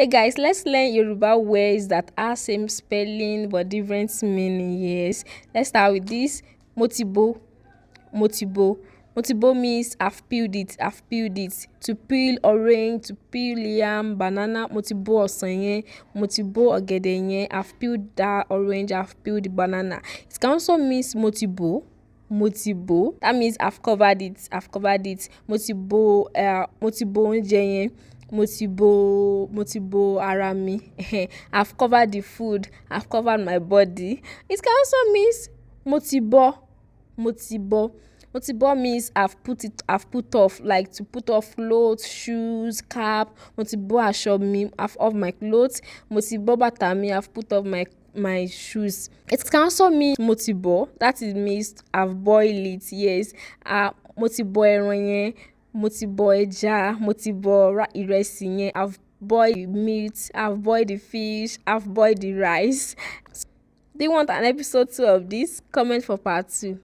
Hey guys, let's learn Yoruba words that are same spelling but different meaning. Yes, let's start with this. Motibo. Motibo means I've peeled it. To peel orange, to peel yam, banana. Motibo ọsàn yẹn. Motibo ọ̀gẹ̀dẹ̀ yẹn. I've peeled that orange. I've peeled the banana. It can also mean motibo. That means I've covered it. Motibo oúnjẹ yẹn. Motibo ara mi. I've covered the food. I've covered my body. It can also mean motibo means I've put off, like to put off clothes, shoes, cap. Motibo aṣọ mi, I've off my clothes. Motibo bàtà mi, I've put off my shoes. It can also mean motibo, that is means I've boiled it. Yes, motibo ẹran yẹn, motibo ẹja, motibo ìrẹsì yẹn. I've boiled the meat, I've boiled the fish, I've boiled the rice. Do you want an episode 2 of this? Comment for part 2.